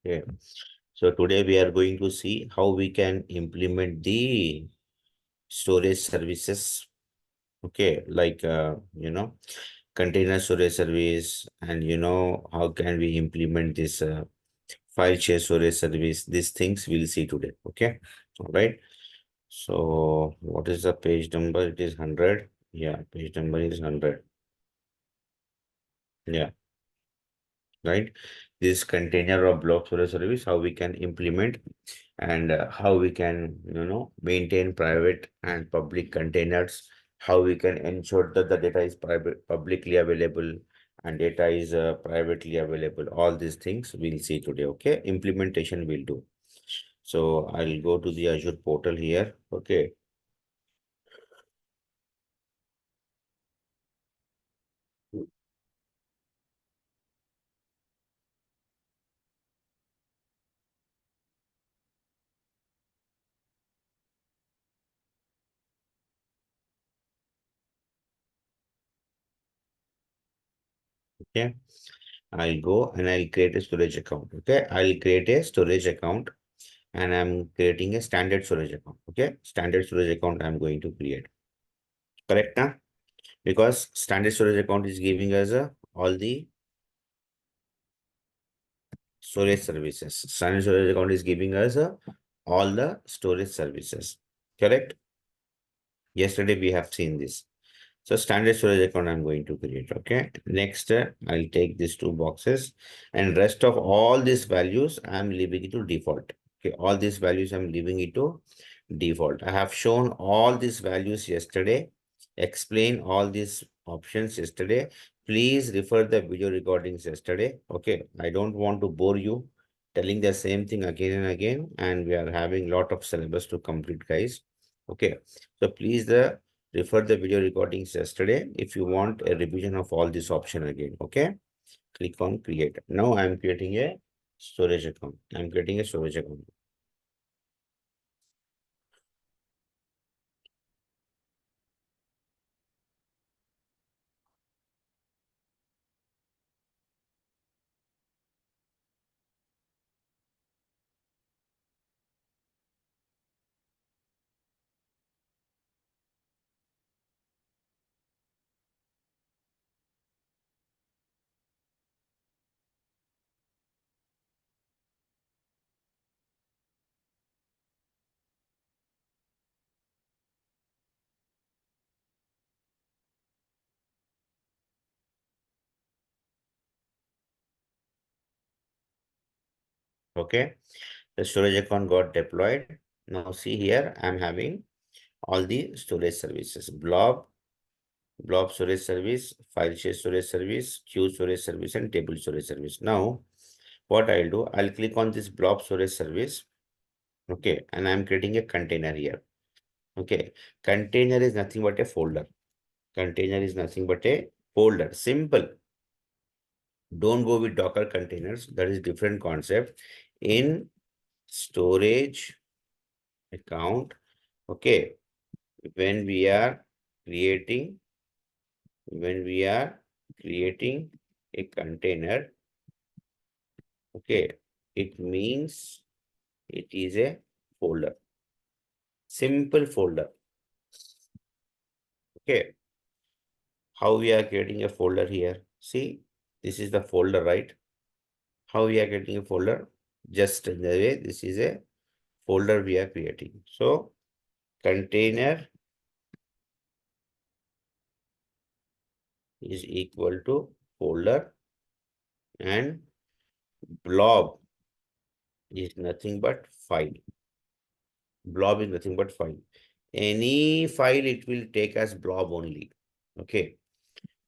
Okay. So today we are going to see how we can implement the storage services. Okay, like container storage service, and how can we implement this file share storage service. These things we'll see today. Okay, all right. So what is the page number? It is 100. Yeah, page number is 100. Yeah, right. This container or block storage service, how we can implement, and how we can maintain private and public containers, how we can ensure that the data is publicly available and data is privately available. All these things we'll see today. Okay, implementation we'll do. So I'll go to the Azure portal here. Okay. Okay, I'll go and I'll create a storage account. Okay, I'll create a storage account, and I'm creating a standard storage account. Okay, standard storage account I'm going to create. Correct now? Because standard storage account is giving us all the storage services. Standard storage account is giving us all the storage services. Correct? Yesterday we have seen this. So standard storage account I'm going to create. Okay. Next, I'll take these two boxes, and rest of all these values I'm leaving it to default. Okay. All these values I'm leaving it to default. I have shown all these values yesterday, explain all these options yesterday. Please refer the video recordings yesterday. Okay. I don't want to bore you telling the same thing again and again, and we are having a lot of syllabus to complete, guys. Okay. So please refer the video recordings yesterday if you want a revision of all this option again. Okay. Click on create. Now I'm creating a storage account. I'm creating a storage account. Okay. The storage account got deployed. Now see here, I'm having all the storage services: blob storage service, file share storage service, queue storage service, and table storage service. Now, what I'll do, I'll click on this blob storage service. Okay, and I'm creating a container here. Okay, container is nothing but a folder. Container is nothing but a folder. Simple. Don't go with Docker containers. That is different concept. In storage account, okay, when we are creating a container, okay, it means it is a folder, simple folder. Okay, how we are creating a folder here? See, this is the folder, right? How we are getting a folder? Just in the way, this is a folder we are creating. So container is equal to folder, and blob is nothing but file. Blob is nothing but file. Any file, it will take as blob only. Okay.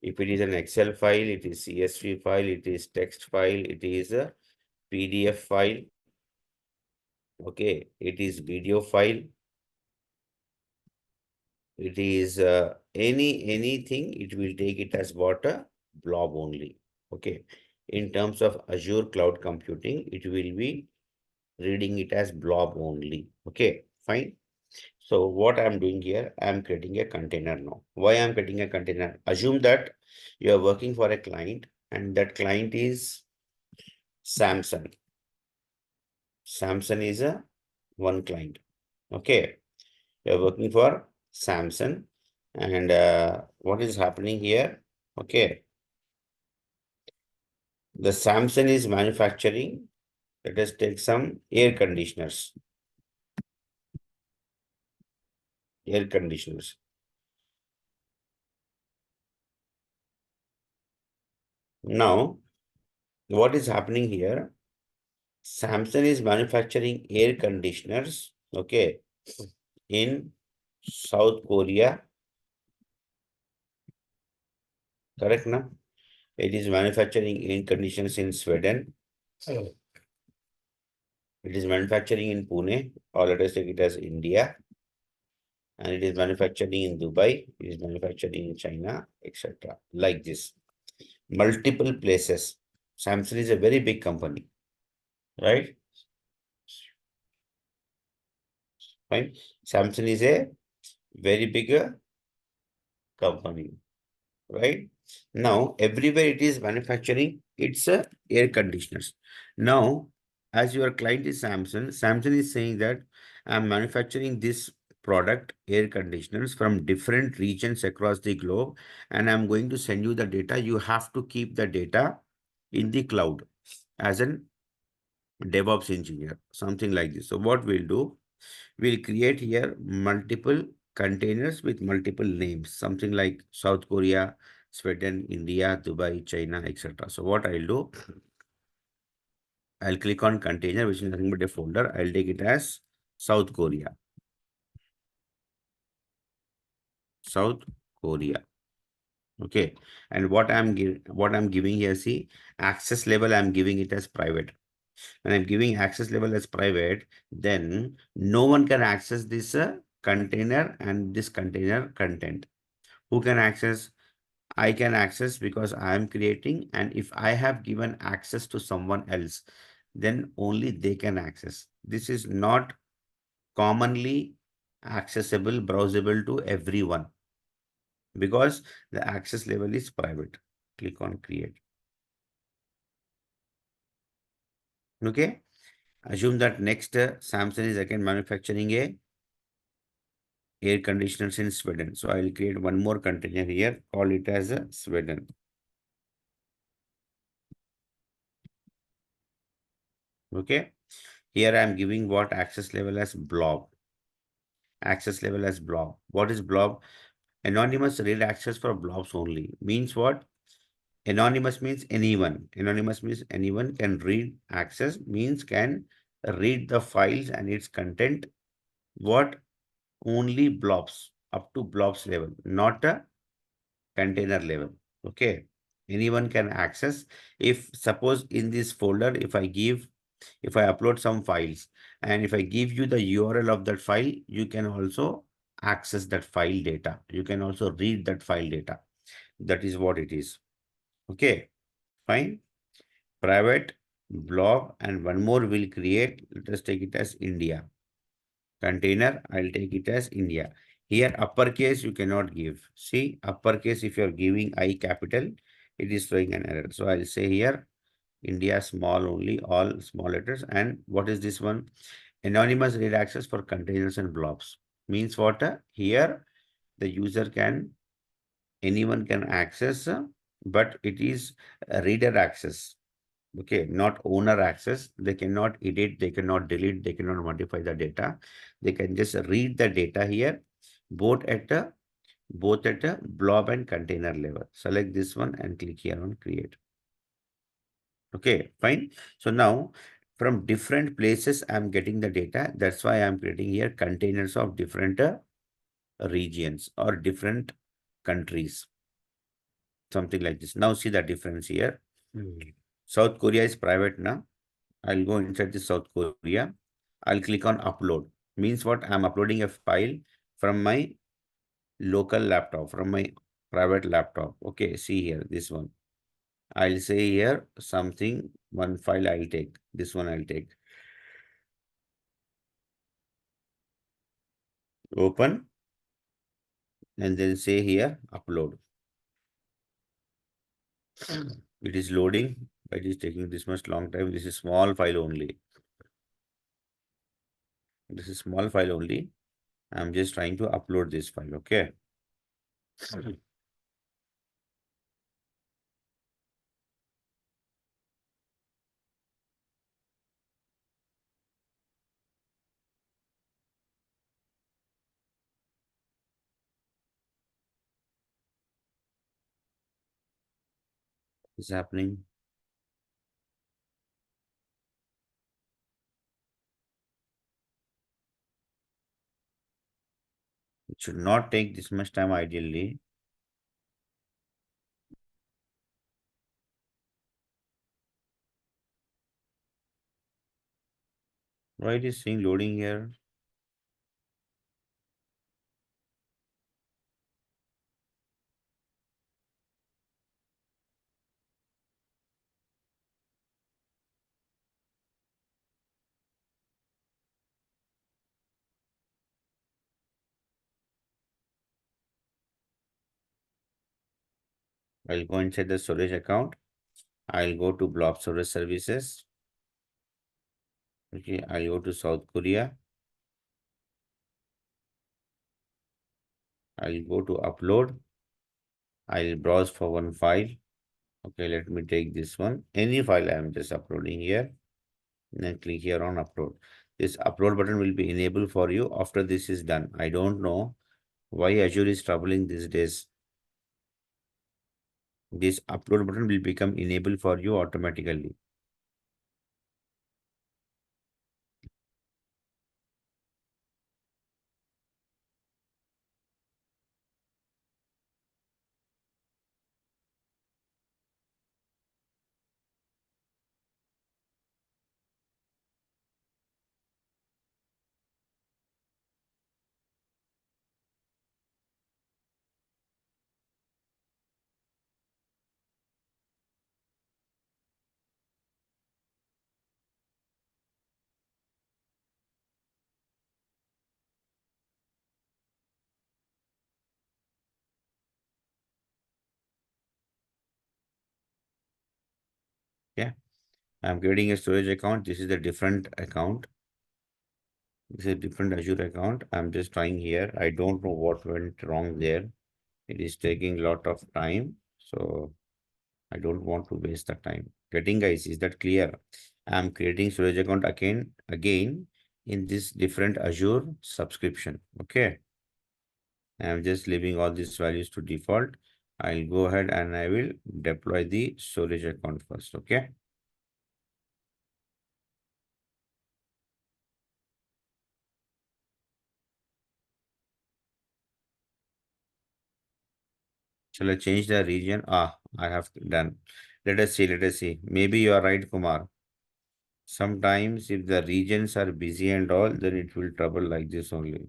If it is an Excel file, it is CSV file, it is text file, it is a PDF file. Okay. It is video file. It is anything, it will take it as what a blob only. Okay. In terms of Azure cloud computing, it will be reading it as blob only. Okay, fine. So what I'm doing here, I'm creating a container now. Why I'm creating a container? Assume that you are working for a client, and that client is Samsung. Samsung is a one client. Okay. You're working for Samsung. And what is happening here? Okay. The Samsung is manufacturing. Let us take some air conditioners. Air conditioners. Now, what is happening here? Samsung is manufacturing air conditioners, okay, in South Korea, correct now? It is manufacturing air conditioners in Sweden. It is manufacturing in Pune, or let us take it as India, and it is manufacturing in Dubai, it is manufacturing in China, etc. Like this. Multiple places. Samsung is a very big company, right? Fine. Samsung is a very big company, right? Now, everywhere it is manufacturing, it's a air conditioners. Now, as your client is Samsung, Samsung is saying that I'm manufacturing this product, air conditioners, from different regions across the globe, and I'm going to send you the data. You have to keep the data in the cloud as an DevOps engineer, something like this. So what we'll do, we'll create here multiple containers with multiple names, something like South Korea, Sweden, India, Dubai, China, etc. So what I'll do, I'll click on container, which is nothing but a folder. I'll take it as South Korea. South Korea. Okay. And what I'm giving here, see, access level, I'm giving it as private. When I'm giving access level as private, then no one can access this container and this container content. Who can access? I can access because I am creating, and if I have given access to someone else, then only they can access. This is not commonly accessible, browsable to everyone because the access level is private. Click on create. Okay. Assume that next Samsung is again manufacturing a air conditioners in Sweden. So I will create one more container here, call it as a Sweden. Okay. Here I am giving what access level as blob. Access level as blob. What is blob? Anonymous read access for blobs only. Means what? Anonymous means anyone. Anonymous means anyone can read access, means can read the files and its content. What? Only blobs, up to blobs level, not a container level. Okay. Anyone can access. If suppose in this folder, if I upload some files and if I give you the URL of that file, you can also access that file data. You can also read that file data. That is what it is. Okay, fine. Private blob, and one more will create. Let us take it as India. Container, I'll take it as India. Here, uppercase you cannot give. See, uppercase, if you're giving I capital, it is throwing an error. So I'll say here, India small only, all small letters. And what is this one? Anonymous read access for containers and blobs. Means what? Here, the user can, anyone can access, but it is a reader access. Okay, not owner access. They cannot edit, they cannot delete, they cannot modify the data. They can just read the data here, both at a blob and container level. Select this one and click here on create. Okay, fine. So now from different places, I'm getting the data. That's why I'm creating here containers of different regions or different countries. Something like this. Now see the difference here. South Korea is private now. I'll go inside the South Korea. I'll click on upload. Means what? I'm uploading a file from my local laptop, from my private laptop. Okay, see here, this one. I'll say here something, one file I'll take. This one I'll take. Open and then say here upload. It is loading. It is taking this much long time. This is small file only. This is small file only. I'm just trying to upload this file. Okay. It's happening. It should not take this much time ideally. Why it is saying loading here? I'll go inside the storage account. I'll go to blob storage services. Okay, I'll go to South Korea. I'll go to upload. I'll browse for one file. Okay, let me take this one. Any file I'm just uploading here. Then click here on upload. This upload button will be enabled for you after this is done. I don't know why Azure is troubling these days. This upload button will become enabled for you automatically. Yeah, I'm creating a storage account. This is a different account. This is a different Azure account. I'm just trying here. I don't know what went wrong there. It is taking a lot of time. So I don't want to waste the time. Getting guys, is that clear? I'm creating storage account again in this different Azure subscription. Okay. I'm just leaving all these values to default. I'll go ahead and I will deploy the storage account first. Okay. Shall I change the region? I have done. Let us see. Let us see. Maybe you are right, Kumar. Sometimes if the regions are busy and all, then it will trouble like this only.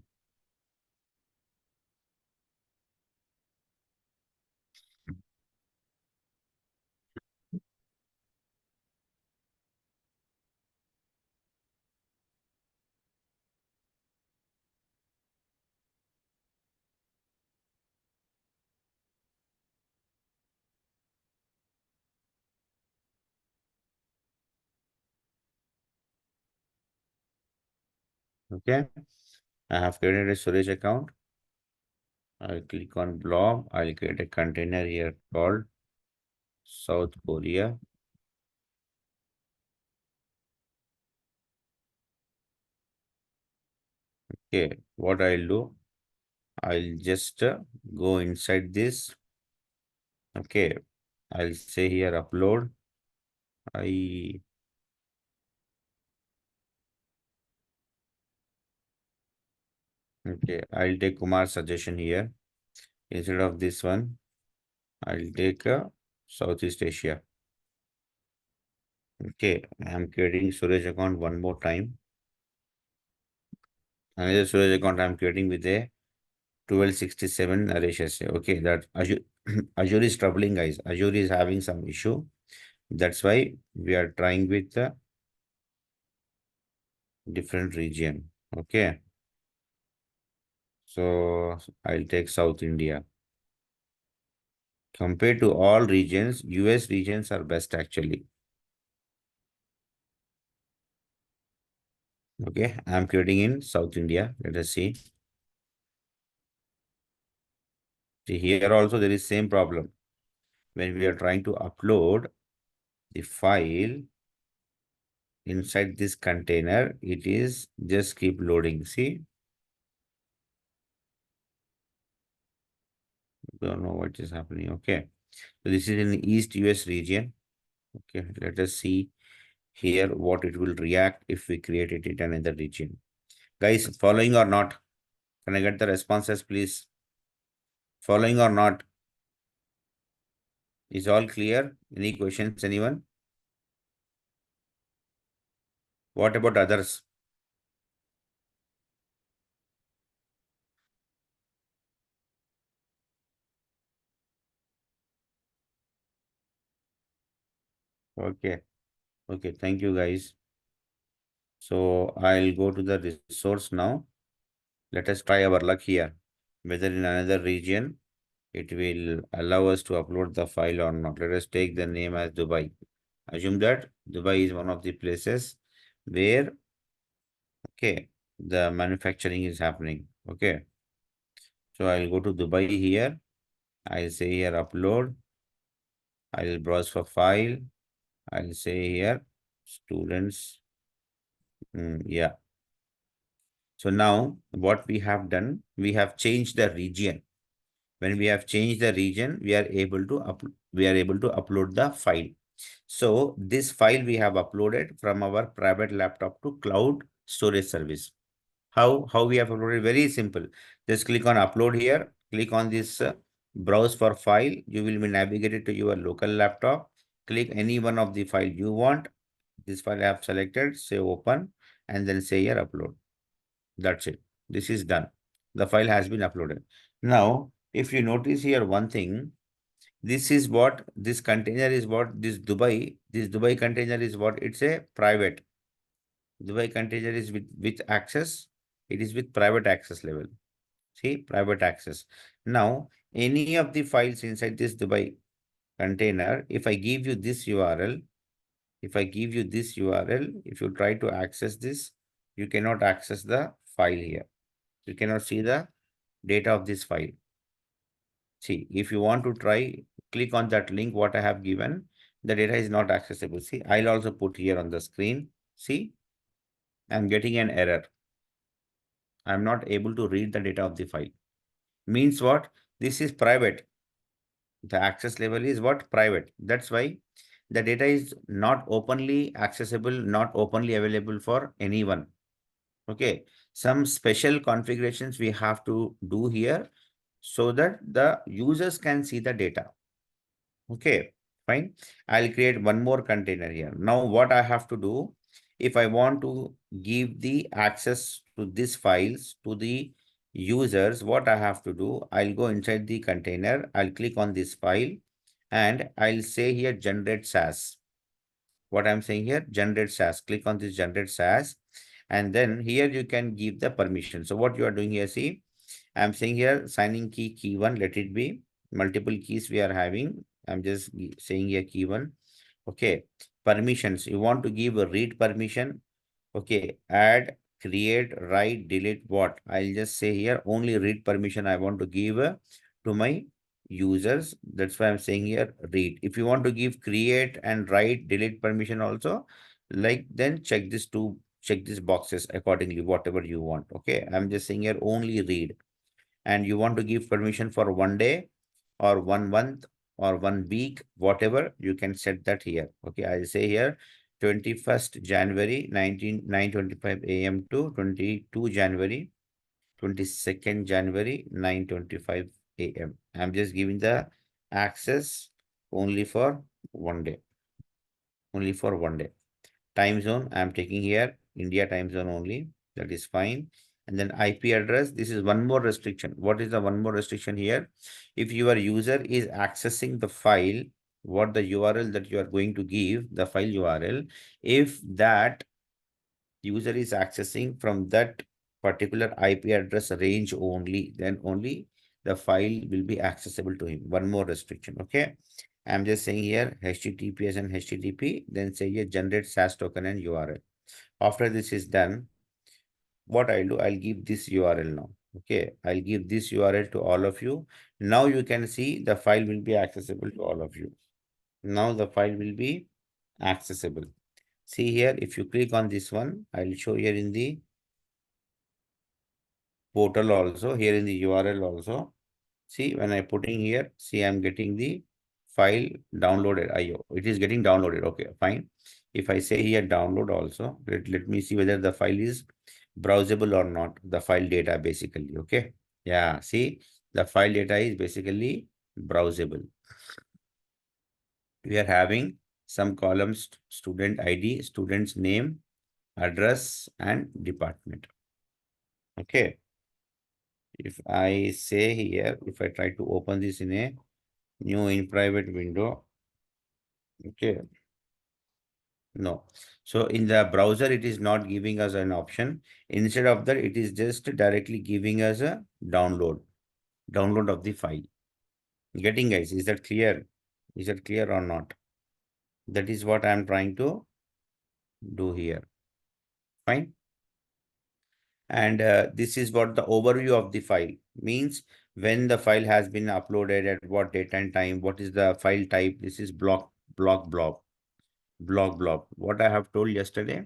Okay. I have created a storage account. I'll click on blob. I'll create a container here called South Korea. Okay. What I'll do, I'll just go inside this. Okay. I'll say here upload. I Okay. I'll take Kumar's suggestion here. Instead of this one, I'll take Southeast Asia. Okay. I'm creating storage account one more time. Another storage account I'm creating with a 1267 ratios. Okay, that Azure, Azure is troubling, guys. Azure is having some issue. That's why we are trying with the different region. Okay, so I'll take South India. Compared to all regions, US regions are best actually. Okay, I'm creating in South India. Let us see. See, here also there is same problem. When we are trying to upload the file inside this container, it is just keep loading. See, don't know what is happening. Okay, so this is in East US region. Okay, let us see here what it will react if we create it in another region. Guys, following or not? Can I get the responses, please? Following or not? Is all clear? Any questions, anyone? What about others? Okay. Okay. Thank you, guys. So I'll go to the resource now. Let us try our luck here. Whether in another region, it will allow us to upload the file or not. Let us take the name as Dubai. Assume that Dubai is one of the places where, okay, the manufacturing is happening. Okay. So I'll go to Dubai here. I'll say here upload. I'll browse for file. I'll say here students. Yeah. So now what we have done, we have changed the region. When we have changed the region, we are able to upload the file. So this file we have uploaded from our private laptop to cloud storage service. How we have uploaded? Very simple. Just click on upload here. Click on this browse for file. You will be navigated to your local laptop. Click any one of the file you want. This file I have selected. Say open and then say here upload. That's it. This is done. The file has been uploaded. Now, if you notice here one thing, this is what this container is what this Dubai container is what it's a private. Dubai container is with access. It is with private access level. See, private access. Now, any of the files inside this Dubai container, if I give you this URL, if you try to access this, you cannot access the file here. You cannot see the data of this file. See, if you want to try, click on that link what I have given. The data is not accessible. See, I'll also put here on the screen. See, I'm getting an error. I'm not able to read the data of the file. Means what? This is private. The access level is what? Private. That's why the data is not openly accessible, not openly available for anyone. Okay. Some special configurations we have to do here so that the users can see the data. Okay, fine. I'll create one more container here. Now what I have to do, if I want to give the access to these files to the users, what I have to do, I'll go inside the container, I'll click on this file and I'll say here generate SAS. What I'm saying here, generate SAS. Click on this generate SAS and then here you can give the permission. So what you are doing here, see, I'm saying here signing key one, let it be multiple keys we are having. I'm just saying here key one. Okay. Permissions. You want to give a read permission. Okay. Add, create, write, delete what? I'll just say here only read permission I want to give to my users. That's why I'm saying here read. If you want to give create and write, delete permission also, like then check these boxes accordingly, whatever you want. Okay. I'm just saying here only read and you want to give permission for 1 day or 1 month or 1 week, whatever, you can set that here. Okay, I'll say here 21st January 9:25 a.m. to 22 January 22nd January 9:25 a.m. I'm just giving the access only for 1 day. Only for 1 day. Time zone, I'm taking here India time zone only. That is fine. And then IP address, this is one more restriction. What is the one more restriction here? If your user is accessing the file, what the URL that you are going to give, the file URL, if that user is accessing from that particular IP address range only, then only the file will be accessible to him. One more restriction, okay? I'm just saying here HTTPS and HTTP, then say here generate SAS token and URL. After this is done, what I'll do, I'll give this URL now. Okay, I'll give this URL to all of you. Now you can see the file will be accessible to all of you. Now the file will be accessible. See here, if you click on this one, I'll show here in the portal also, here in the URL also. See, when I putting here, see, I'm getting the file downloaded IO. It is getting downloaded. Okay, fine. If I say here download also, let me see whether the file is browsable or not. The file data basically. Okay. Yeah, see, the file data is basically browsable. We are having some columns: student ID, student's name, address, and department. Okay. If I say here, if I try to open this in a new in private window, okay, no. So in the browser, it is not giving us an option. Instead of that, it is just directly giving us a download of the file. Getting, guys, is that clear? Is that clear or not? That is what I am trying to do here. Fine. And this is what the overview of the file means. When the file has been uploaded, at what date and time, what is the file type? This is blob. What I have told yesterday,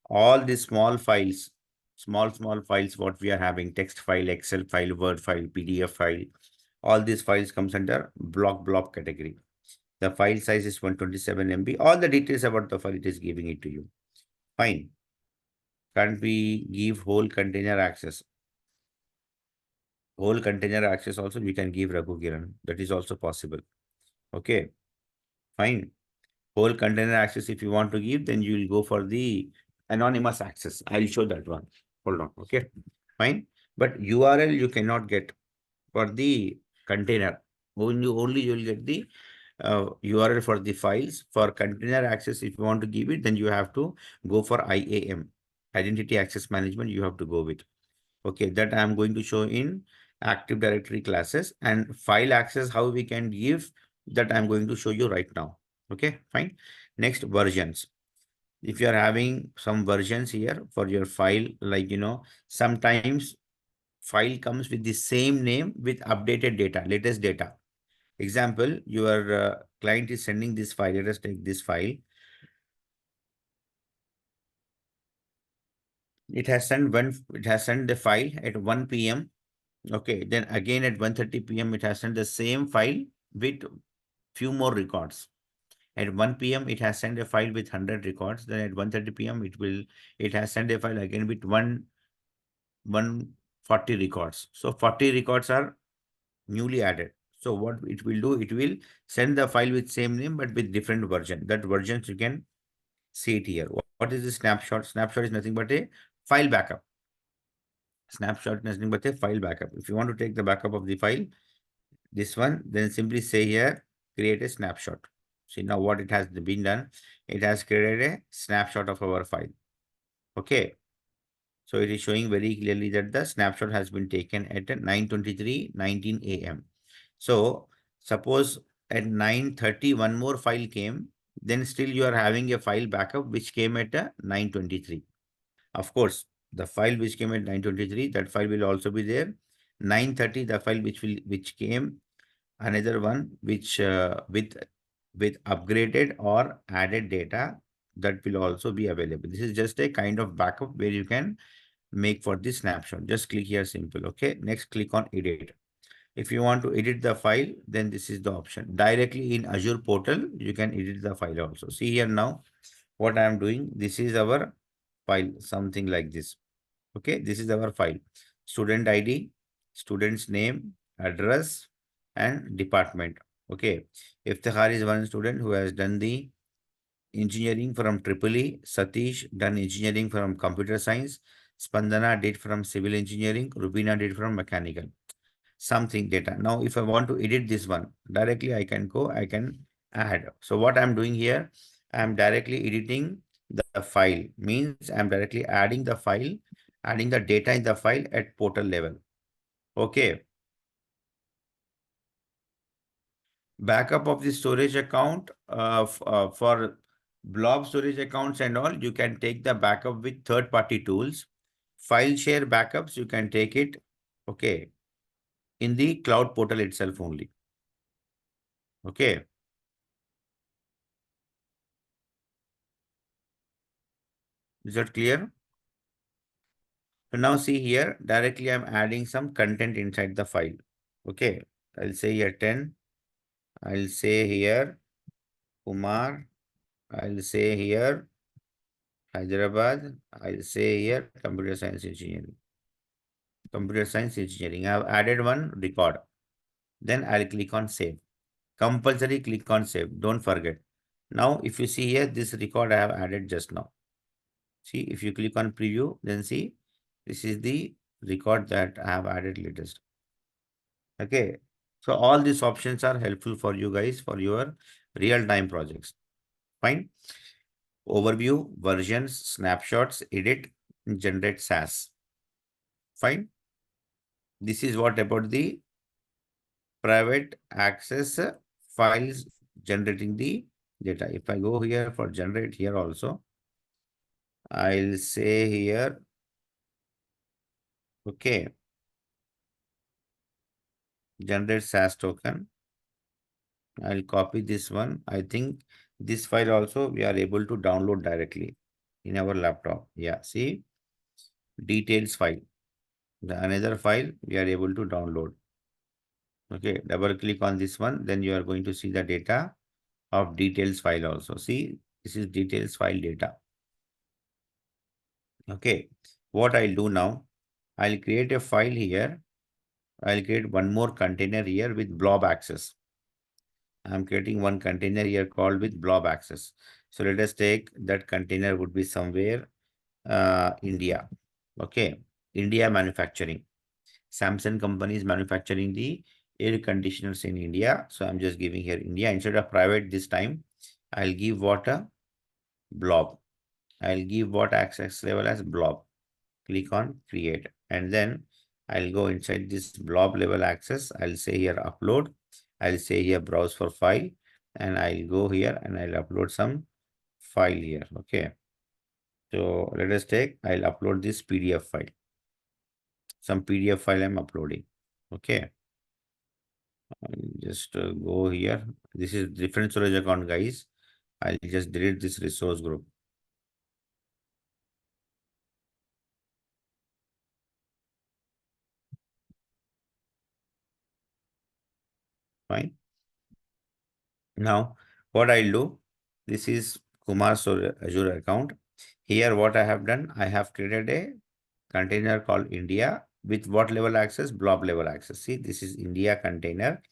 all these small files, small files, what we are having: text file, Excel file, Word file, PDF file, all these files comes under blob category. The file size is 127 MB. All the details about the file, it is giving it to you. Fine. Can't we give whole container access? Whole container access also we can give, Raghu Kiran. That is also possible. Okay, fine. Whole container access, if you want to give, then you will go for the anonymous access. I'll show that one. Hold on. Okay, fine. But URL you cannot get for the container. Only you will get the URL for the files. For container access, if you want to give it, then you have to go for IAM, Identity Access Management. You have to go with. Okay, that I am going to show in Active Directory classes. And file access, how we can give, that I'm going to show you right now. Okay, fine. Next, versions. If you are having some versions here for your file, like, sometimes file comes with the same name with updated data, latest data. Example, your client is sending this file. Let us take this file. It has sent the file at 1 p.m. Okay, then again at 1:30 p.m. it has sent the same file with few more records. At 1 p.m. it has sent a file with 100 records. Then at 1:30 p.m. it has sent a file again with 140 records. So 40 records are newly added. So what it will do, it will send the file with same name but with different version. That versions you can see it here. What is the snapshot? Snapshot is nothing but a file backup. Snapshot is nothing but a file backup. If you want to take the backup of the file, this one, then simply say here, create a snapshot. See now what it has been done. It has created a snapshot of our file. Okay. So it is showing very clearly that the snapshot has been taken at 9:23:19 a.m. So suppose at 9:30 one more file came, then still you are having a file backup which came at 9:23. Of course, the file which came at 9:23, that file will also be there. 9:30, the file which came, another one which with upgraded or added data, that will also be available. This is just a kind of backup where you can make for the snapshot. Just click here, simple. Okay, next click on edit. If you want to edit the file, then this is the option. Directly in Azure portal, you can edit the file also. See here now what I am doing. This is our file, something like this. Okay, this is our file. Student ID, student's name, address, and department. Okay, Iftikhar is one student who has done the engineering from EEE. Satish done engineering from computer science. Spandana did from civil engineering. Rubina did from mechanical. Something data. Now, if I want to edit this one, directly I can go, I can add. So what I'm doing here, I'm directly editing the file. Means I'm directly adding the file, adding the data in the file at portal level. Okay. Backup of the storage account for blob storage accounts and all, you can take the backup with third-party tools. File share backups, you can take it, okay, in the cloud portal itself only. Okay. Is that clear? So now see here, directly I'm adding some content inside the file. Okay. I'll say here 10. I'll say here Kumar. I'll say here Hyderabad. I'll say here computer science engineering. Computer science engineering. I've added one record. Then I'll click on save. Compulsory click on save. Don't forget. Now, if you see here, this record I have added just now. See, if you click on preview, then see, this is the record that I have added latest. Okay. So all these options are helpful for you guys for your real-time projects. Fine. Overview, versions, snapshots, edit, generate SAS. Fine. This is what about the private access files generating the data. If I go here for generate here also, I'll say here, okay, generate SAS token. I'll copy this one. I think this file also we are able to download directly in our laptop. Yeah, see, details file. The another file we are able to download. Okay, double click on this one, then you are going to see the data of details file also. See, this is details file data. Okay, what I'll do now, I'll create a file here. I'll create one more container here with blob access. I'm creating one container here called with blob access. So let us take that container would be somewhere India. Okay, India manufacturing. Samsung company is manufacturing the air conditioners in India. So I'm just giving here India instead of private this time. I'll give what a blob. I'll give what access level as blob. Click on create and then I'll go inside this blob level access. I'll say here upload. I'll say here browse for file and I'll go here and I'll upload some file here. Okay. So let us take, I'll upload this PDF file. Some PDF file I'm uploading. Okay. I'll just go here. This is different storage account, guys. I'll just delete this resource group. Fine. Now, what I'll do, this is Kumar's Azure account. Here, what I have done, I have created a container called India with what level access? Blob level access. See, this is India container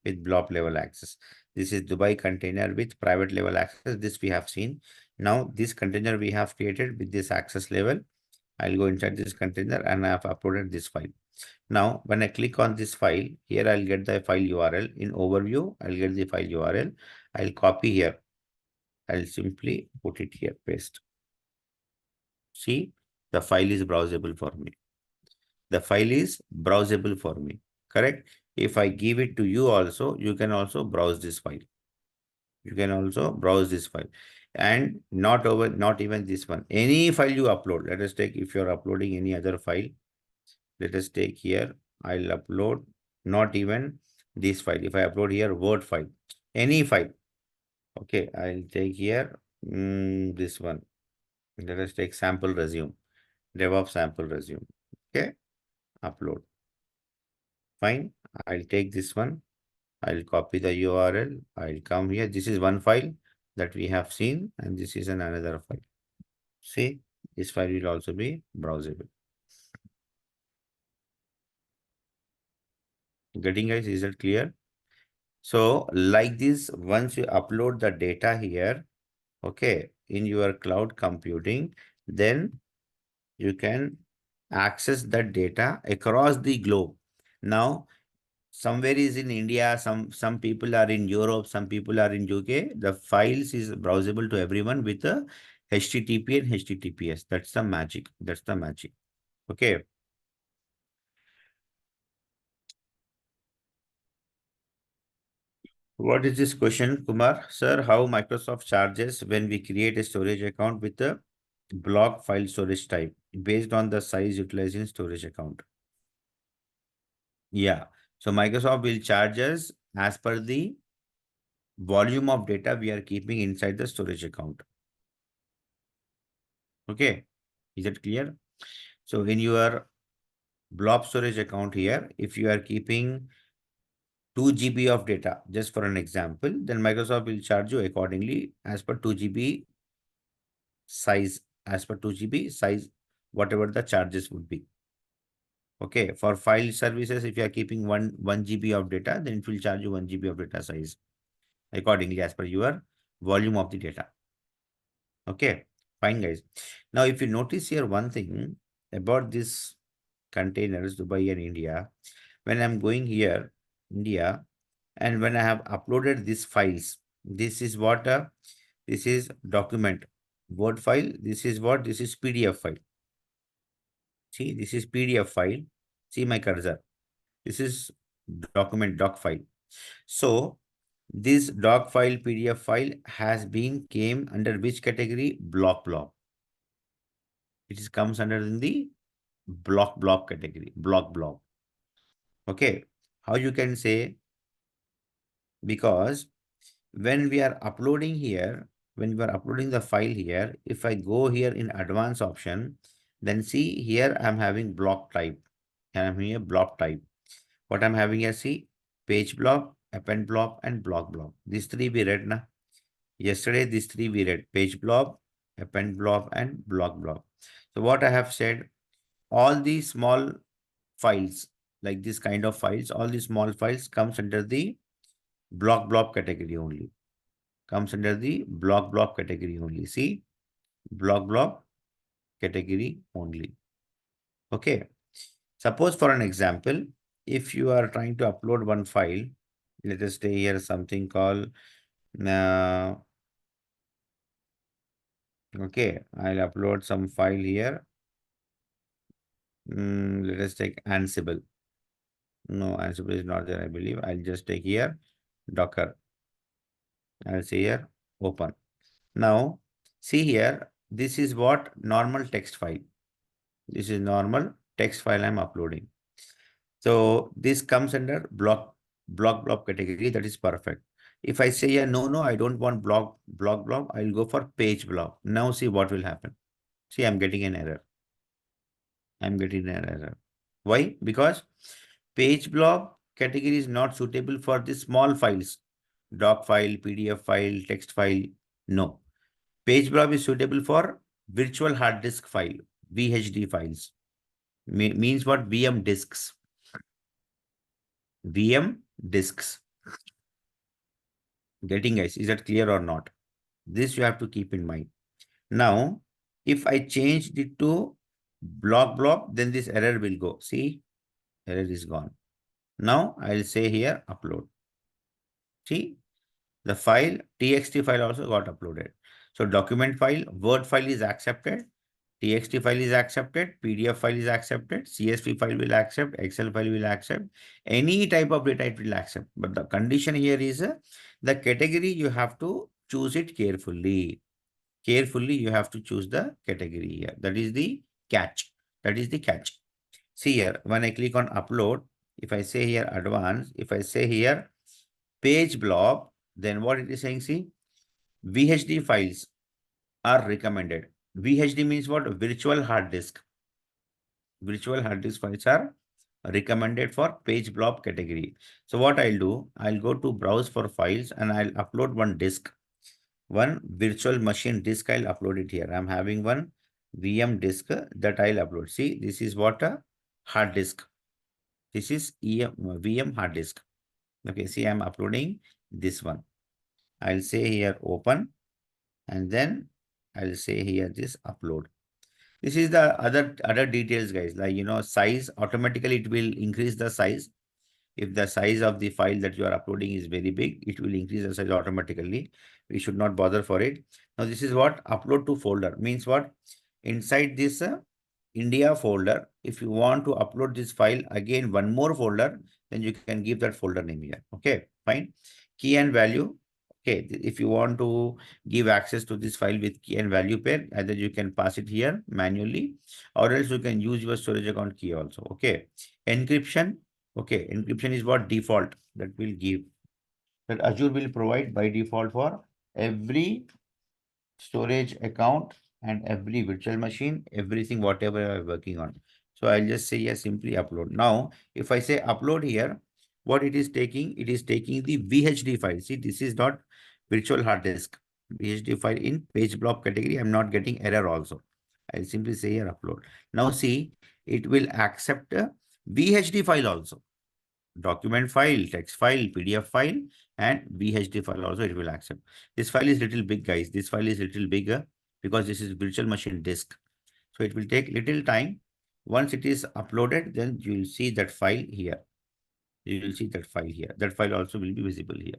with blob level access. This is Dubai container with private level access. This we have seen. Now, this container we have created with this access level. I'll go inside this container and I have uploaded this file. Now, when I click on this file, here I'll get the file URL. In overview, I'll get the file URL. I'll copy here. I'll simply put it here, paste. See, the file is browsable for me. The file is browsable for me, correct? If I give it to you also, you can also browse this file. You can also browse this file. And not even this one. Any file you upload, let us take, if you're uploading any other file, let us take here, I'll upload not even this file. If I upload here Word file, any file, okay, I'll take here this one. Let us take sample resume, DevOps sample resume. Okay, upload. Fine. I'll take this one. I'll copy the URL. I'll come here. This is one file that we have seen, and this is another file. See, this file will also be browsable. Getting guys, is that clear? So like this, once you upload the data here, okay, in your cloud computing, then you can access that data across the globe. Now, somewhere is in India, some people are in Europe, some people are in UK. The files is browsable to everyone with a HTTP and HTTPS. That's the magic. That's the magic. Okay. What is this question, Kumar? Sir, how Microsoft charges when we create a storage account with the block file storage type based on the size utilized in storage account. Yeah. So Microsoft will charge us as per the volume of data we are keeping inside the storage account. Okay. Is it clear? So in your blob storage account here, if you are keeping 2 GB of data, just for an example, then Microsoft will charge you accordingly as per 2 GB size, whatever the charges would be. Okay, for file services, if you are keeping 1 GB of data, then it will charge you 1 GB of data size accordingly as per your volume of the data. Okay, fine guys. Now, if you notice here one thing about this containers, Dubai and India, when I'm going here, India, and when I have uploaded these files, this is what, this is document, Word file, this is what, this is PDF file. See, this is PDF file. See my cursor. This is document, doc file. So this doc file, PDF file has been came under which category? Blob. It is comes under in the blob category, blob. Okay. How you can say? Because when we are uploading here, when we are uploading the file here, if I go here in advanced option, then see here I'm having block type. And I'm here block type. What I'm having here, see page blob, append blob, and block blob. These three we read now. Yesterday, these three we read page blob, append blob, and block blob. So what I have said, all these small files, like this kind of files, all these small files comes under the blob category only. Comes under the blob category only. See, blob category only. Okay. Suppose for an example, if you are trying to upload one file, let us say here something called, okay, I'll upload some file here. Let us take Ansible. No, Ansible is not there, I believe. I'll just take here Docker. I'll say here open. Now, see here, this is what normal text file. This is normal text file I'm uploading. So this comes under blob category. That is perfect. If I say, yeah, no, I don't want blob, I'll go for page blob. Now see what will happen. See, I'm getting an error. Why? Because page blob category is not suitable for the small files, doc file, PDF file, text file. No. Page blob is suitable for virtual hard disk file, VHD files. Means what? VM disks. VM disks. Getting guys, is that clear or not? This you have to keep in mind. Now, if I change it to blob, then this error will go. See, error is gone. Now I'll say here upload. See, the file, TXT file also got uploaded. So document file, Word file is accepted, TXT file is accepted, PDF file is accepted, CSV file will accept, Excel file will accept, any type of data it will accept. But the condition here is the category you have to choose it carefully. Carefully, you have to choose the category here. That is the catch. See here, when I click on upload, if I say here advanced, if I say here page blob, then what it is saying, see, VHD files are recommended. VHD means what? Virtual hard disk. Virtual hard disk files are recommended for page blob category. So what I'll do, I'll go to browse for files and I'll upload one disk. One virtual machine disk, I'll upload it here. I'm having one VM disk that I'll upload. See, this is what a hard disk. This is VM hard disk. Okay, see, I'm uploading this one. I'll say here open, and then I'll say here this upload. This is the other details, guys. Like, size, automatically it will increase the size. If the size of the file that you are uploading is very big, it will increase the size automatically. We should not bother for it. Now, this is what upload to folder means what? Inside this India folder, if you want to upload this file again, one more folder, then you can give that folder name here. Okay, fine. Key and value. Okay, if you want to give access to this file with key and value pair, either you can pass it here manually, or else you can use your storage account key also. Okay, encryption. Okay, encryption is what default that will give, that Azure will provide by default for every storage account and every virtual machine, everything, whatever you are working on. So I'll just say yes, simply upload. Now, if I say upload here, what it is taking? It is taking the VHD file. See, this is not virtual hard disk. VHD file in page blob category. I'm not getting error also. I'll simply say here upload. Now see, it will accept a VHD file also. Document file, text file, PDF file, and VHD file also it will accept. This file is little big, guys. This file is little bigger because this is virtual machine disk. So it will take little time. Once it is uploaded, then you will see that file here. You will see that file here. That file also will be visible here.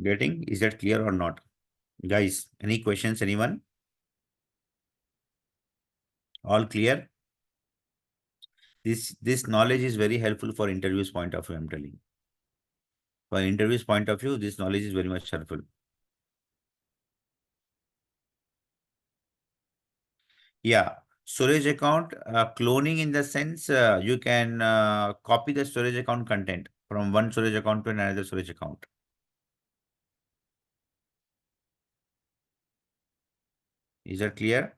Getting? Is that clear or not? Guys, any questions, anyone? All clear? This knowledge is very helpful for interviews point of view, I'm telling you. For interviews point of view, this knowledge is very much helpful. Yeah, storage account cloning in the sense you can copy the storage account content from one storage account to another storage account. Is that clear?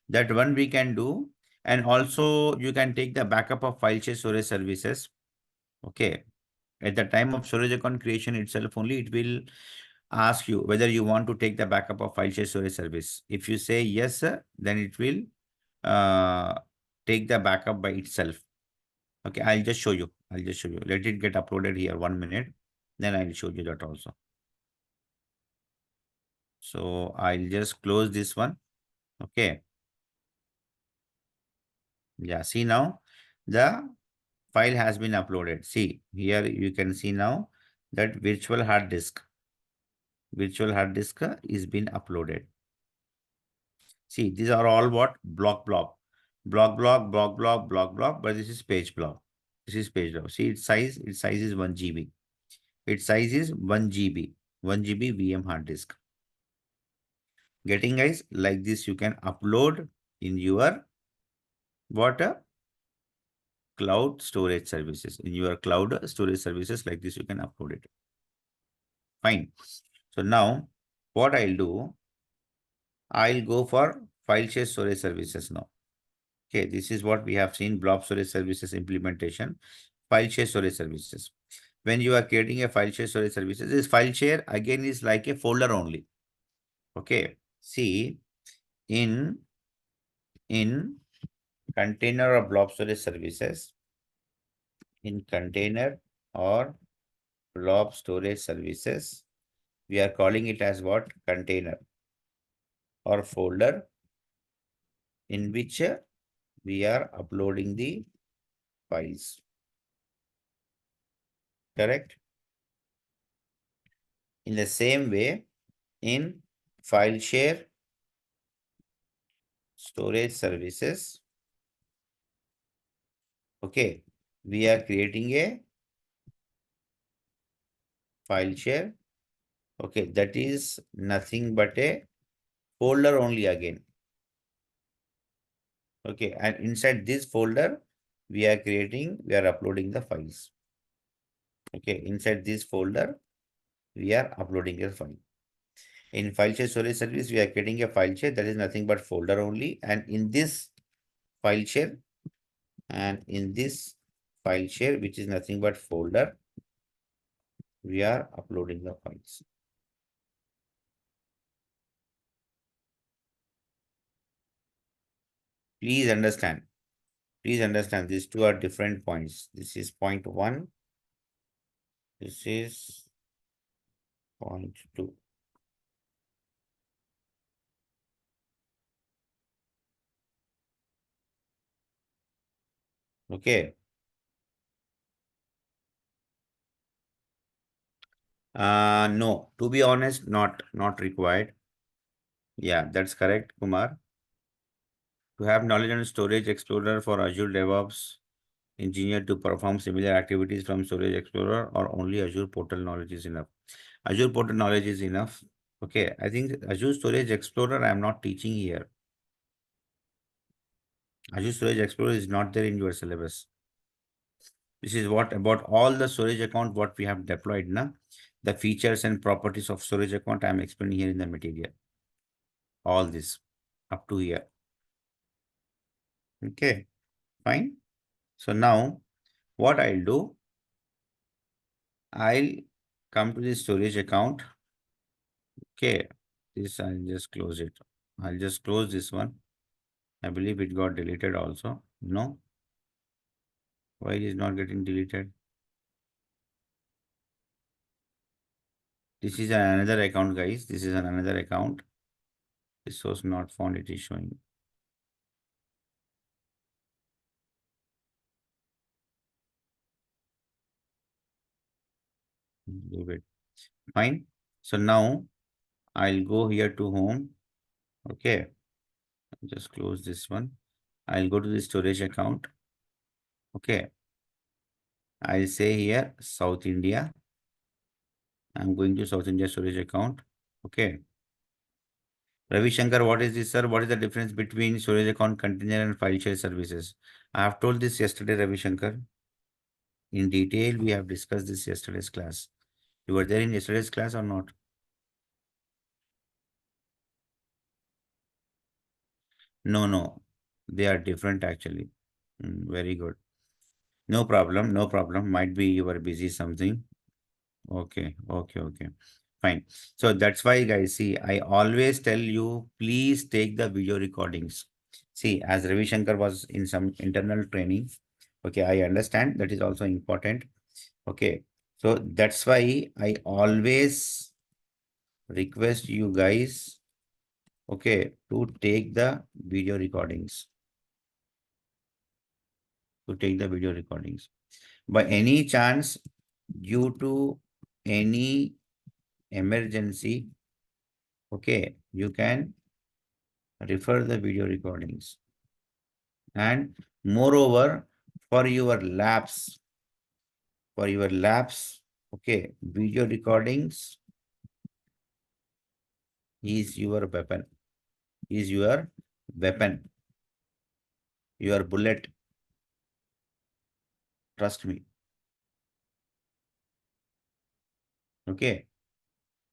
That one we can do. And also you can take the backup of file share storage services. Okay. At the time of storage account creation itself only, it will ask you whether you want to take the backup of file share storage service. If you say yes, then it will take the backup by itself. Okay, I'll just show you. I'll just show you. Let it get uploaded here 1 minute. Then I'll show you that also. So I'll just close this one. Okay. Yeah, see now the file has been uploaded. See here you can see now that virtual hard disk is been uploaded. See, these are all what? Block blob. Block blob, block blob, block blob, but this is page blob. This is page blob. See its size is 1 GB. Its size is 1 GB. 1 GB VM hard disk. Getting, guys? Like this you can upload in your what? Cloud storage services. In your cloud storage services, like this you can upload it. Fine. So now what I'll do, I'll go for file share storage services now. Okay, this is what we have seen, blob storage services implementation, file share storage services. When you are creating a file share storage services, this file share again is like a folder only. Okay, see in container or blob storage services, in container or blob storage services, we are calling it as what? Container or folder in which we are uploading the files. Correct? In the same way, in file share storage services, okay, we are creating a file share. Okay, that is nothing but a folder only again. Okay, and inside this folder, we are uploading the files. Okay, inside this folder, we are uploading a file. In file share storage service, we are creating a file share that is nothing but folder only. And in this file share, which is nothing but folder, we are uploading the files. Please understand. Please understand these two are different points. This is point 1. This is point 2. Okay. No, to be honest, not required. Yeah, that's correct, Kumar. To have knowledge on Storage Explorer for Azure DevOps engineer to perform similar activities from Storage Explorer, or only Azure portal knowledge is enough? Azure portal knowledge is enough. Okay, I think Azure Storage Explorer I am not teaching here. Azure Storage Explorer is not there in your syllabus. This is what about all the storage account what we have deployed now. The features and properties of storage account I am explaining here in the material. All this up to here. Okay, fine. So now what I'll do, I'll come to the storage account. Okay, this I'll just close it. I'll just close this one. I believe it got deleted also. No, why it is not getting deleted? This is another account, guys. This is another account. This was not found. It is showing. Leave it. Fine. So now I'll go here to home. Okay. Just close this one. I'll go to the storage account. Okay. I'll say here South India. I'm going to South India storage account. Okay. Ravi Shankar, what is this, sir? What is the difference between storage account container and file share services? I have told this yesterday, Ravi Shankar. In detail, we have discussed this yesterday's class. You were there in yesterday's class or not? No, no. They are different actually. Very good. No problem. No problem. Might be you were busy something. Okay. Okay. Okay. Fine. So that's why, guys, see, I always tell you, please take the video recordings. See, as Ravi Shankar was in some internal training. Okay. I understand that is also important. Okay. So that's why I always request you guys, okay, to take the video recordings. To take the video recordings. By any chance, due to any emergency, okay, you can refer the video recordings. And moreover, for your labs, okay, video recordings is your weapon, your bullet. Trust me. Okay,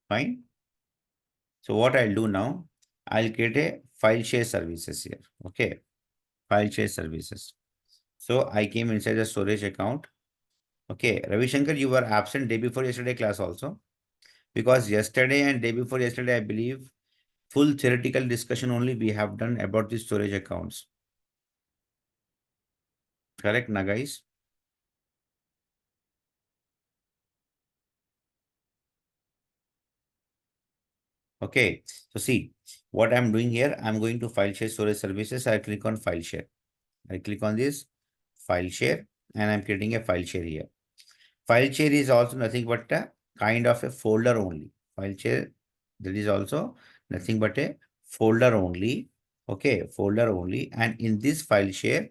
fine. So what I'll do now, I'll create a file share services here. Okay, file share services. So I came inside the storage account. Okay, Ravi Shankar, you were absent day before yesterday class also, because yesterday and day before yesterday, I believe full theoretical discussion only we have done about the storage accounts. Correct, na guys? Okay, so see what I'm doing here. I'm going to file share storage services. I click on file share. I click on this file share and I'm creating a file share here. File share is also nothing but a kind of a folder only. File share, that is also nothing but a folder only. Okay, folder only. And in this file share,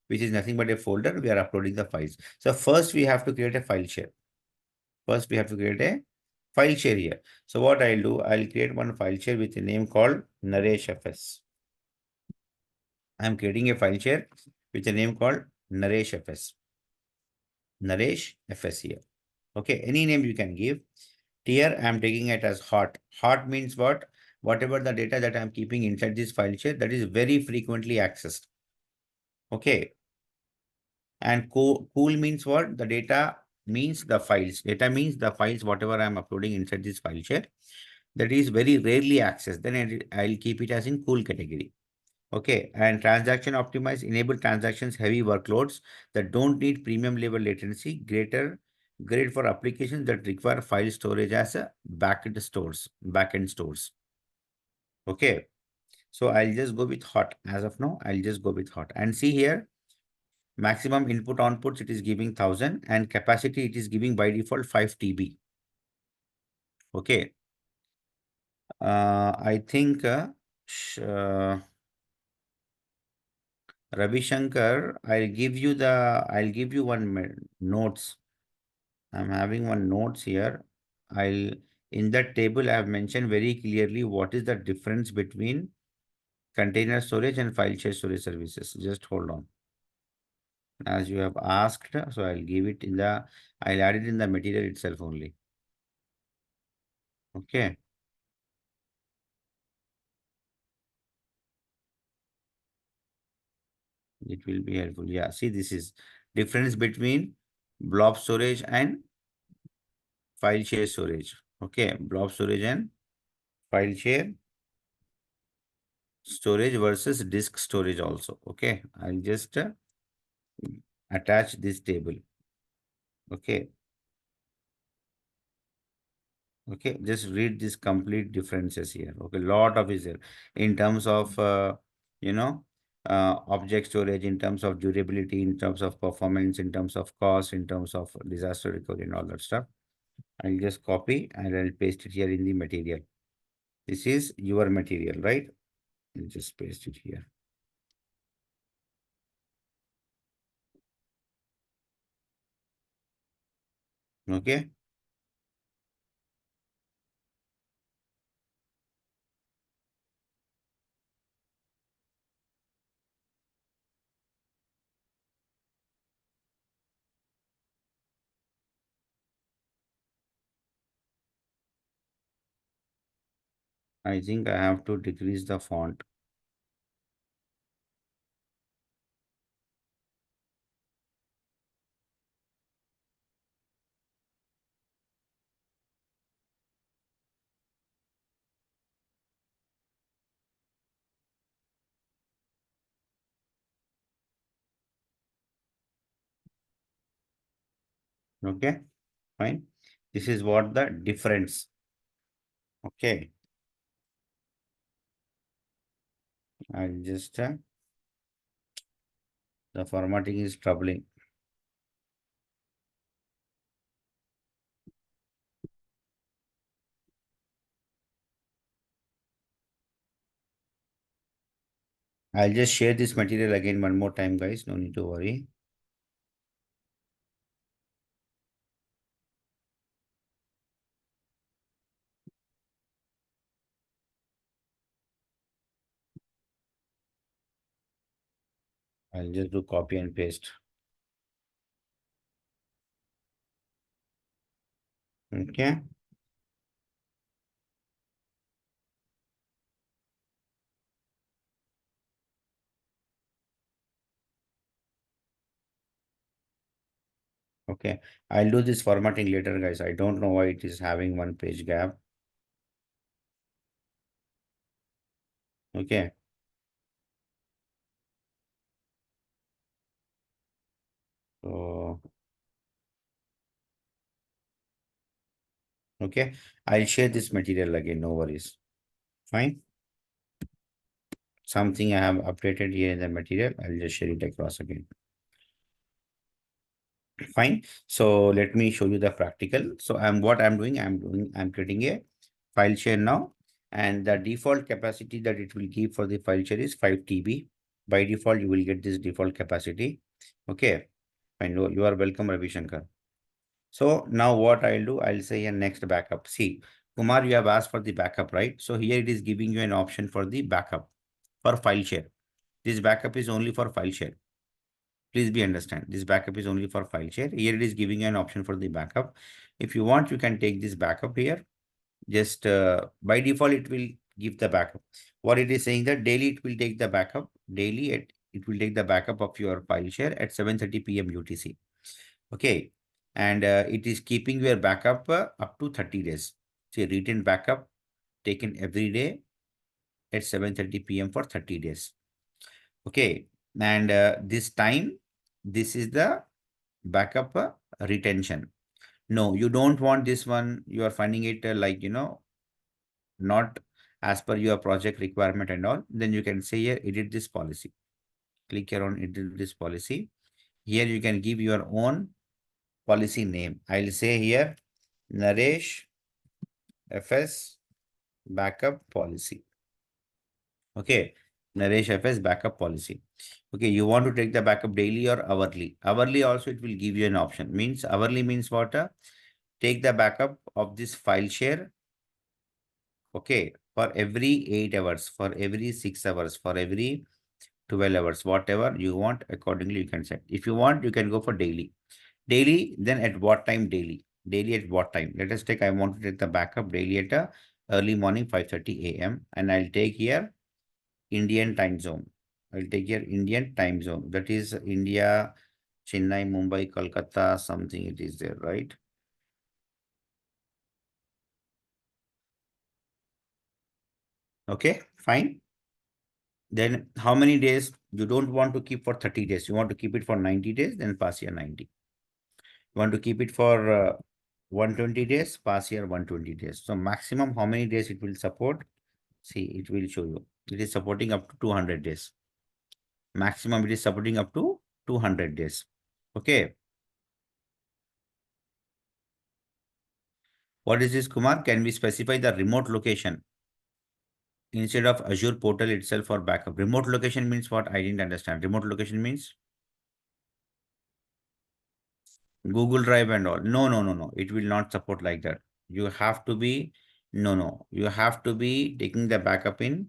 which is nothing but a folder, we are uploading the files. So first we have to create a file share. First we have to create a file share here. So what I'll do, I'll create one file share with a name called Naresh FS. I'm creating a file share with a name called Naresh FS. Naresh FS here. Okay, any name you can give. Here I'm taking it as hot. Hot means what? Whatever the data that I'm keeping inside this file share, that is very frequently accessed. Okay. And cool means what? The data means the files. Data means the files, whatever I'm uploading inside this file share, that is very rarely accessed. Then I'll keep it as in cool category. Okay. And transaction optimized, enable transactions, heavy workloads that don't need premium level latency, great for applications that require file storage as a backend stores. Okay. So I'll just go with hot. As of now, I'll just go with hot. And see here, maximum input outputs, it is giving 1000, and capacity, it is giving by default 5 TB. Okay. I think Ravi Shankar, I'll give you one notes. I'm having one notes here. I'll, in that table, I have mentioned very clearly what is the difference between container storage and file share storage services. Just hold on. As you have asked, so I'll give it in the, I'll add it in the material itself only. Okay. It will be helpful. Yeah. See, this is difference between blob storage and file share storage. Okay. Blob storage and file share storage versus disk storage also. Okay. I'll just attach this table. Okay. Okay. Just read this complete differences here. Okay. Lot of is there in terms of, you know, object storage, in terms of durability, in terms of performance, in terms of cost, in terms of disaster recovery and all that stuff. I'll just copy and I'll paste it here in the material. This is your material, right? I'll just paste it here. Okay. I think I have to decrease the font. Okay. Fine. This is what the difference. Okay. I'll just, the formatting is troubling. I'll just share this material again one more time, guys. No need to worry. I'll just do copy and paste. Okay. Okay. I'll do this formatting later, guys. I don't know why it is having one page gap. Okay. So, okay. I'll share this material again. No worries. Fine. Something I have updated here in the material. I'll just share it across again. Fine. So let me show you the practical. So what I'm doing, I'm creating a file share now. And the default capacity that it will give for the file share is 5 TB. By default, you will get this default capacity. Okay. Fine. You are welcome, Ravi Shankar. So now what I'll do, I'll say a next backup. See, Kumar, you have asked for the backup, right? So here it is giving you an option for the backup for file share. This backup is only for file share. Please be understand. This backup is only for file share. Here it is giving you an option for the backup. If you want, you can take this backup here. Just by default, it will give the backup. What it is saying that daily it will take the backup. Daily it will take the backup of your file share at 7:30 p.m. UTC. Okay. And it is keeping your backup up to 30 days. See, written backup taken every day at 7:30 p.m. for 30 days. Okay. And this time, this is the backup retention. No, you don't want this one. You are finding it like, not as per your project requirement and all. Then you can say here, edit this policy. Click here on edit this policy. Here you can give your own policy name. I'll say here, Naresh FS backup policy. Okay. Naresh FS backup policy. Okay, you want to take the backup daily or hourly. Hourly also it will give you an option. Means hourly means what? Take the backup of this file share. Okay, for every 8 hours, for every 6 hours, for every 12 hours, whatever you want, accordingly you can set. If you want, you can go for daily. Daily, then at what time daily? Daily at what time? Let us take, I want to take the backup daily at early morning 5:30 a.m. and I'll take here Indian time zone. I'll take here Indian time zone. That is India, Chennai, Mumbai, Kolkata, something it is there, right? Okay, fine. Then how many days you don't want to keep for 30 days? You want to keep it for 90 days, then pass here 90. You want to keep it for 120 days, pass here 120 days. So maximum how many days it will support? See, it will show you. It is supporting up to 200 days. Maximum it is supporting up to 200 days. Okay. What is this, Kumar? Can we specify the remote location instead of Azure portal itself for backup? Remote location means what? I didn't understand. Remote location means Google Drive and all. No, no, no, no. It will not support like that. You have to be, no, no. You have to be taking the backup in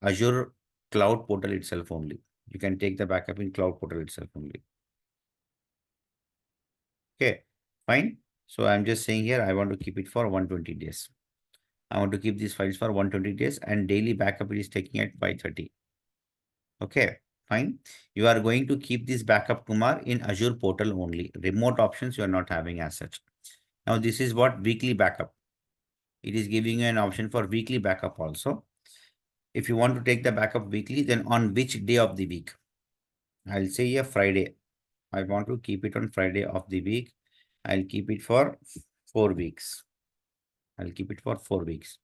Azure cloud portal itself only. You can take the backup in cloud portal itself only. Okay, fine. So I'm just saying here, I want to keep it for 120 days. I want to keep these files for 120 days and daily backup it is taking at 5:30. Okay, fine. You are going to keep this backup, Kumar, in Azure portal only. Remote options you are not having as such. Now this is what weekly backup. It is giving you an option for weekly backup also. If you want to take the backup weekly, then on which day of the week? I'll say here Friday. I want to keep it on Friday of the week. I'll keep it for 4 weeks. I'll keep it for 4 weeks.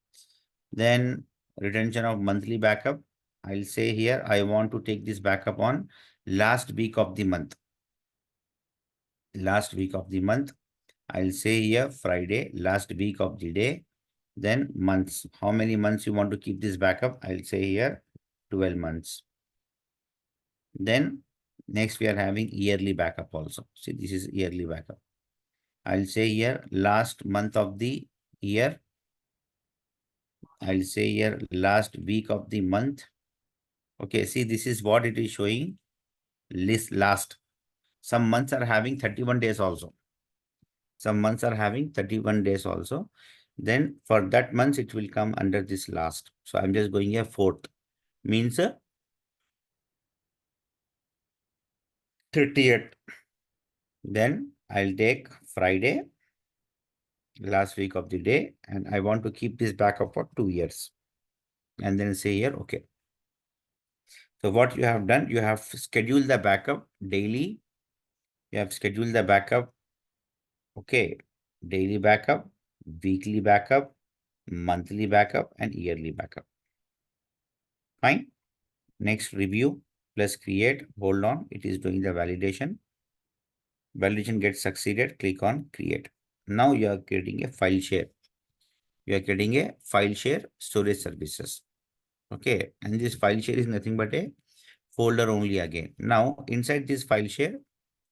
Then retention of monthly backup. I'll say here, I want to take this backup on last week of the month. Last week of the month. I'll say here Friday, last week of the day. Then months. How many months you want to keep this backup? I'll say here 12 months. Then next we are having yearly backup also. See, this is yearly backup. I'll say here last month of the year. I'll say here last week of the month. Okay, see, this is what it is showing. List last. Some months are having 31 days also. Some months are having 31 days also. Then for that month, it will come under this last. So I'm just going here 4th. Means 30th. Then I'll take Friday, last week of the day, and I want to keep this backup for 2 years. And then say here, okay. So what you have done, you have scheduled the backup daily. You have scheduled the backup, okay, daily backup, weekly backup, monthly backup, and yearly backup. Fine. Next, review plus create. Hold on, it is doing the validation. Validation gets succeeded. Click on create. Now you are creating a file share. You are creating a file share storage services. Okay, and this file share is nothing but a folder only again. Now inside this file share,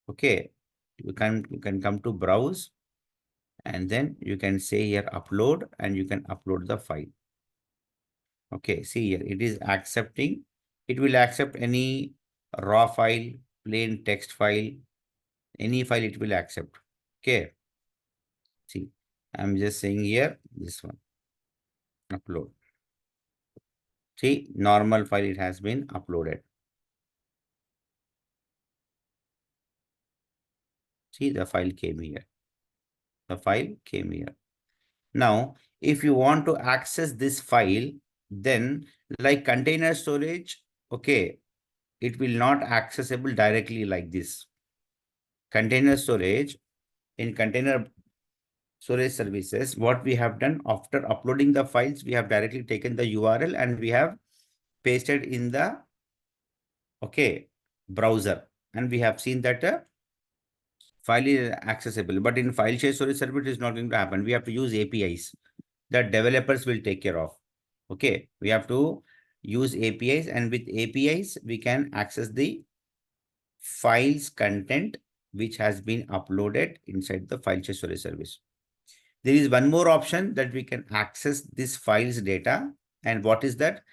okay, you can come to browse, and then you can say here upload, and you can upload the file. Okay, see here, it is accepting. It will accept any raw file, plain text file, any file it will accept. Okay, see, I'm just saying here this one, upload. See, normal file it has been uploaded. See, the file came here. The file came here. Now, if you want to access this file, then like container storage, okay, it will not accessible directly like this. Container storage, in container storage services, what we have done after uploading the files, we have directly taken the URL and we have pasted in the, okay, browser. And we have seen that file is accessible, but in file share storage service, it is not going to happen. We have to use APIs that developers will take care of. Okay, we have to use APIs, and with APIs, we can access the files content which has been uploaded inside the file share storage service. There is one more option that we can access this files data. And what is that?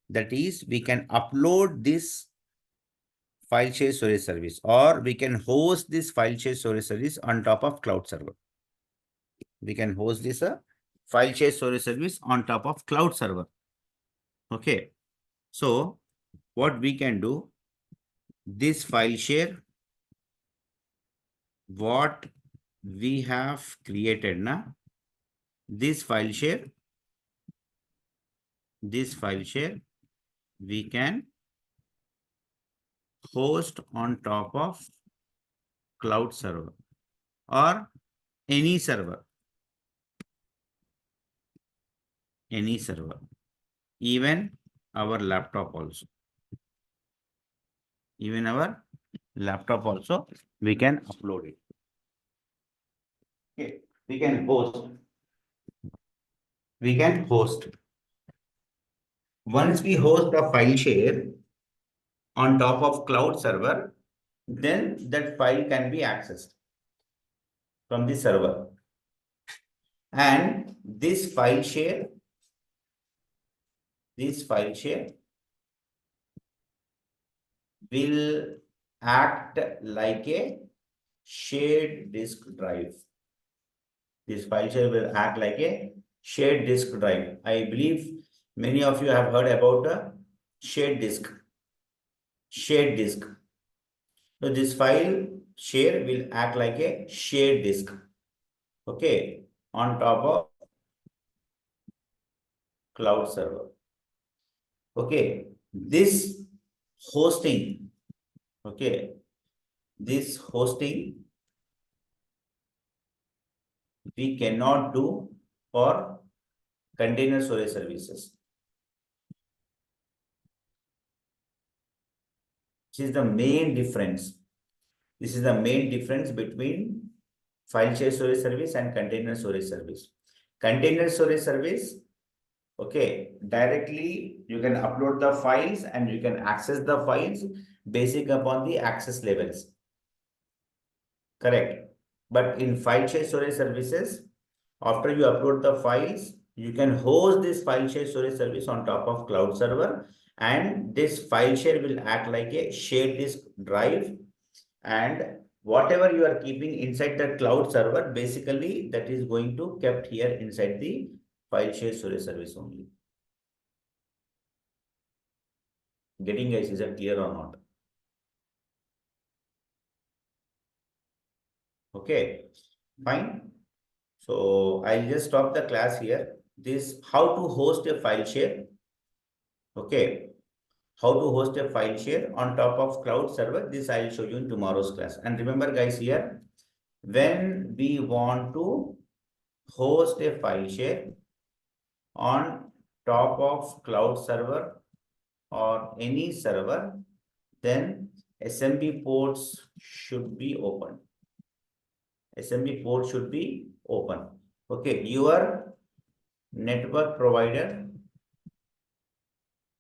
That is, we can upload this file share storage service, or we can host this file share storage service on top of cloud server. We can host this file share storage service on top of cloud server. Okay. So what we can do, this file share, what we have created now, this file share, we can host on top of cloud server or any server, even our laptop also. Even our laptop also, we can upload it. Okay, we can host. Once we host the file share on top of cloud server, then that file can be accessed from the server. And this file share will act like a shared disk drive. This file share will act like a shared disk drive. I believe many of you have heard about a shared disk. So this file share will act like a shared disk. Okay, on top of cloud server. Okay, this hosting, we cannot do for container storage services. This is the main difference. This is the main difference between file share storage service and container storage service. Container storage service, okay, directly you can upload the files and you can access the files based upon the access levels. Correct. But in file share storage services, after you upload the files, you can host this file share storage service on top of cloud server, and this file share will act like a shared disk drive, and whatever you are keeping inside the cloud server, basically that is going to kept here inside the file share storage service only. Getting guys, is that clear or not? Okay, fine. So I'll just stop the class here. This how to host a file share. Okay, how to host a file share on top of cloud server. This I'll show you in tomorrow's class. And remember guys, here, when we want to host a file share on top of cloud server or any server, then SMB ports should be open. SMB port should be open. Okay, your network provider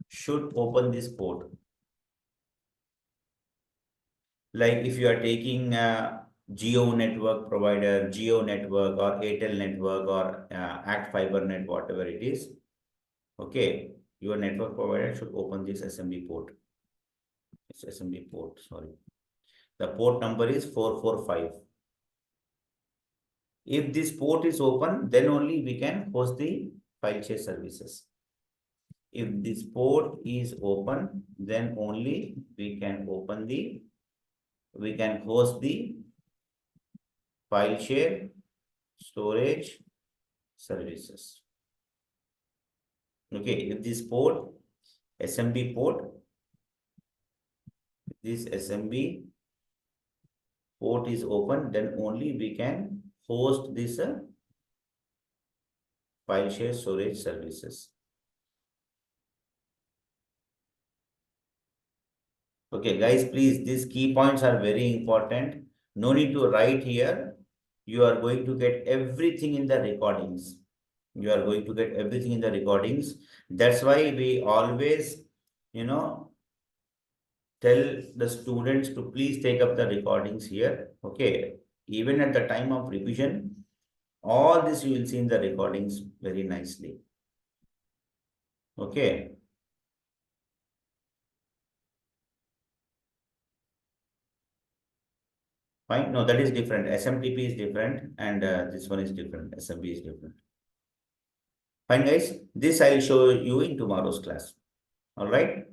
should open this port. Like if you are taking Geo network provider, Geo network or Airtel network or Act FiberNet, whatever it is. Okay, your network provider should open this SMB port. It's SMB port, sorry. The port number is 445. If this port is open, then only we can host the file share services. If this port is open, then only we can host the file share storage services. Okay, if this port, SMB port, this SMB port is open, then only we can host this file share storage services. Okay, guys, please, these key points are very important. No need to write here. You are going to get everything in the recordings. That's why we always tell the students to please take up the recordings here. Okay. Even at the time of revision, all this you will see in the recordings very nicely. Okay. Fine. No, that is different. SMTP is different, and this one is different. SMB is different. Fine, guys. This I'll show you in tomorrow's class. All right.